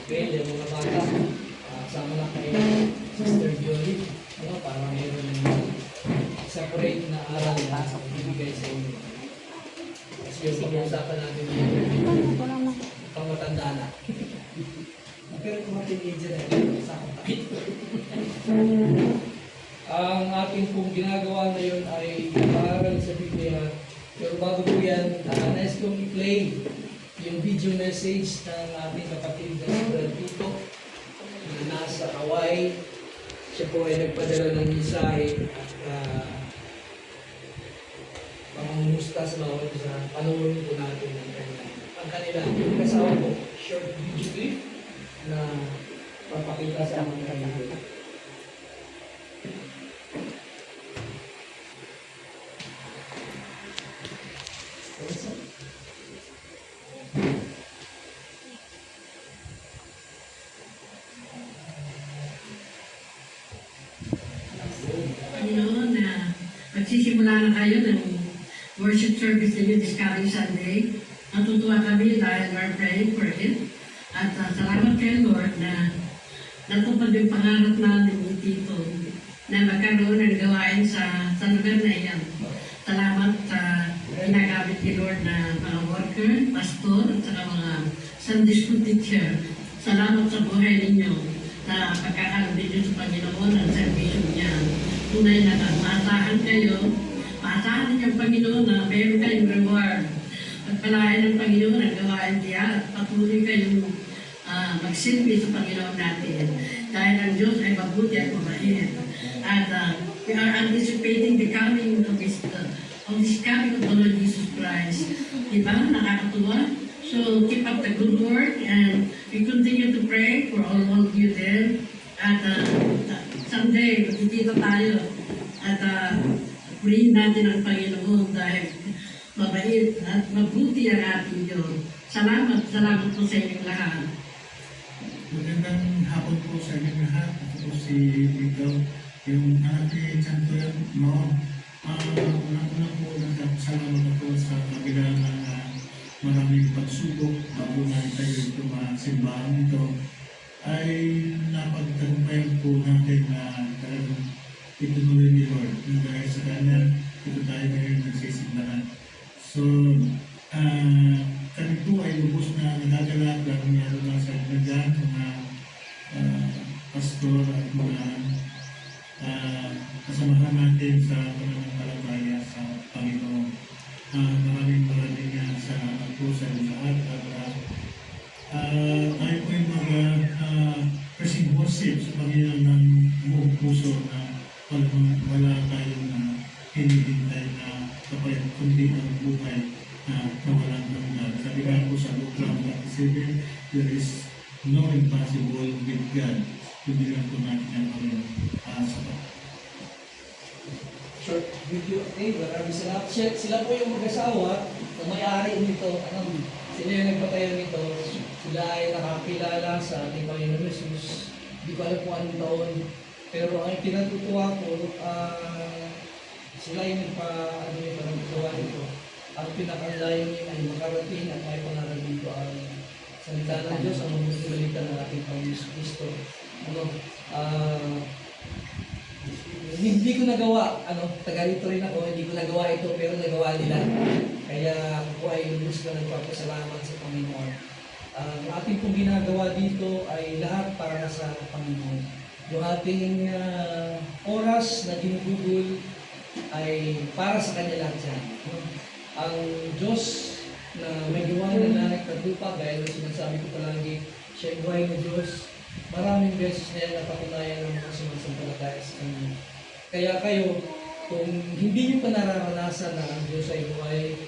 grade, yung mga bata. Sama na kay Sister Jolie. Para mayroon ng separate na aral na ibigay sa inyo. Kasi yung pag-uusapan natin yung pang-matanda na. Pero kung mga-teenager na yun, sa akin. Ang ating pong ginagawa ngayon ay pag-aaral sa Biblia. Pero bago po yan, nais kong i-play yung video message ng ating kapatid na si Brad Tito na nasa Hawaii. Siya po ay nagpadala ng mensahe at pangumusta sa bawat isa. Panoorin po natin ang kanila. Yung kasawa po, short video clip na papakita sa mga kanila. Panginoon, na magsisimula na kayo ng worship service ninyo this coming Sunday. Natutuwa kami dahil we're praying for it. At salamat kay Lord na natupad yung pangarap natin ni Tito na magkaroon ng gawain sa lugar na iyan. Salamat sa ginagamit ni Lord na mga worker, pastor, at saka mga Sunday school teacher. Salamat sa buhay ninyo na pagkakaroon ninyo sa Panginoon at servisyo niya. Tunay na maasahan kayo, maasahan ninyo ang Panginoon na mayroon kayong reward. Pagpalain ng Panginoon ang gawain niya at patuloy kayong magsilbi sa Panginoon natin. Dahil ang Diyos ay mabuti at mabait. At we are anticipating the coming of this coming of the Lord Jesus Christ. Diba? Nakakatuwa? So keep up the good work and we continue to pray for all of you there. At someday, magkikita tayo at prayin natin ang Panginoon dahil mabait at mabuti ang ating Diyos. Salamat po sa inyong lahat. Magandang hapon po sa inyong lahat. Ako po si Miguel, yung ating chantuan mo. Unang-unang po nagkakasalamat ako sa kabila ng maraming pagsubok bago na tayo ito simbahan ito ay napagtagumpayan po natin na talagang ituloy ni Lord. Dahil sa kanya, ito tayo ngayon nagsisimbahan. So, kami po ay lubos na nagagalak lalo na sa dyan, mga pastor at mga kasamahan natin sa pananampalataya sa Panginoon. Maraming salamat po sa lahat at tayo po yung mga kasing worship sa Panginoon ng buong puso na wala tayong hinihintay na kapag kundi ang buhay na walang hanggan. Sabi nga po sa Luke 1:27, there is no impossible with God. Hindi lang po natin ang Panginoon. Short video. Okay, maraming salamat. Sila po yung mag-asawa na may-ari nito. Sila yung nagpatayo nito. Sila ay nakakilala sa ating Panginoon Jesus. Hindi ko alam kung anong taon. Pero ang pinatutuwa ko, sila yung nagpagawa nito. Ang pinakalayonin ay makarating at may pangaral dito ang salita ng Diyos, ang mabuting balita ng ating Panginoon Kristo. Hindi ko nagawa, taga rito rin ako, hindi ko nagawa ito, pero nagawa nila. Kaya ako ay lubos na nagpapasalamat sa Panginoon. Ang ating pong ginagawa dito ay lahat para sa Panginoon. Yung ating oras na ginugugol ay para sa Kanya lahat yan. Ang Diyos na may gawa ng langit at lupa, gaya ng sinasabi ko palagi, siya ay buhay na Diyos. Maraming beses na yan napatunayan ng mga sumasampalataya sa Kanya. Kaya kayo, kung hindi nyo pa nararanasan na ang Diyos ay buhay,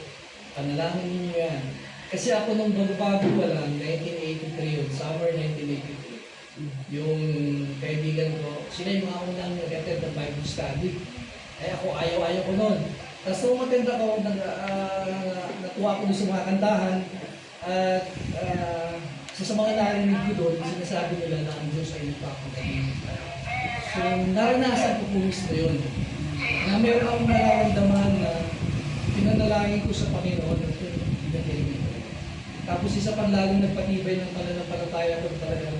panalangin ninyo yan. Kasi ako nung bago-bago pa lang, 1983 yun, summer 1983. Yung kaibigan ko, sila yung mga unang nag-attend ng Bible study. Eh ako, ayaw-ayaw ko nun. Tapos nung matend ako, natuwa ko sa mga kantahan, at sa mga narinig ko doon, sinasabi nila na ang Diyos ay nagpapagaling. So, naranasan ko po mismo yun. Na meron akong nararamdaman na pinanalangin ko sa Panginoon at pinagaling ito. Tapos isa pang lalong nagpatibay ng pananampalataya ko talaga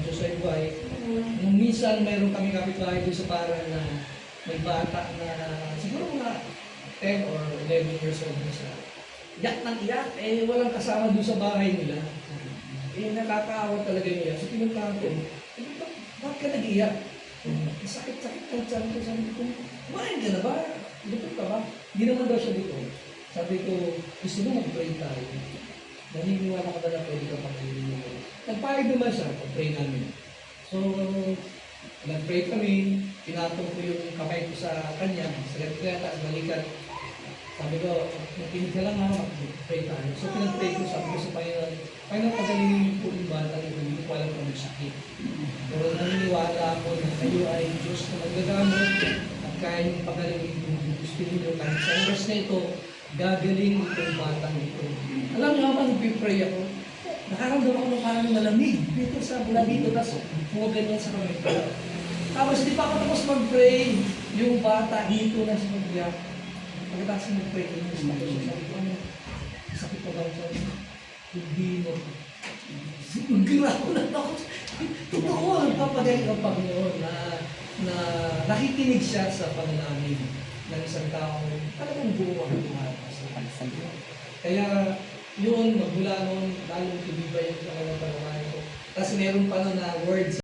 minsan mayroon kami kapitbahay doon sa parang na may bata na siguro mga 10 or 11 years old na siya. Iyak ng iyak, eh walang kasama doon sa bahay nila. Eh nakakaawa talaga yung iyak. So pinuntahan ko, bakit ka nag-iyak? Sakit-sakit ng tiyan ko. Sabi ko, kumain ka na ba? Luto ka ba? Hindi naman daw siya dito. Sabi ko, gusto mo mag-pray tayo? Naniniwala ka ba na pwede ka pag-irin mo? Nagpahid naman siya, pag-pray namin. So, nag-pray kami, pinatong ko yung kamay ko sa kanya, sa left-left, at balikat. Sabi ko, nakinig ka lang ha, mag-pray tayo. So, pinag-pray ko, sabi ko sa Panginoon, Panginoon, pagalingin po yung bata nito, hindi ko alam kung magsakit. Pero naniniwala ako na kayo ay Diyos na magagamot at kaya yung pagalingin kung gusto niyo. Kahit sa oras na ito, gagaling itong bata nito. Alam niyo naman, nag-pray ako. Nakaramdam ako ng parang malamig dito sa mula dito, tapos ganyan sa kamay ko. Tapos hindi pa ako tapos mag-pray, yung bata dito na sa mag-iyak. Pagkatapos mag-pray ko, sabi ko, ano, sakit pa daw siya. Hindi mo. Gira ko na ako. Totoo, nagpapagaling ang Panginoon na nakikinig siya sa panalangin ng isang tao talagang buo ang buhay sa Panginoon. Kaya yun, magmula noon, lalong tumibay yung pananampalataya ko. Tapos meron pa na words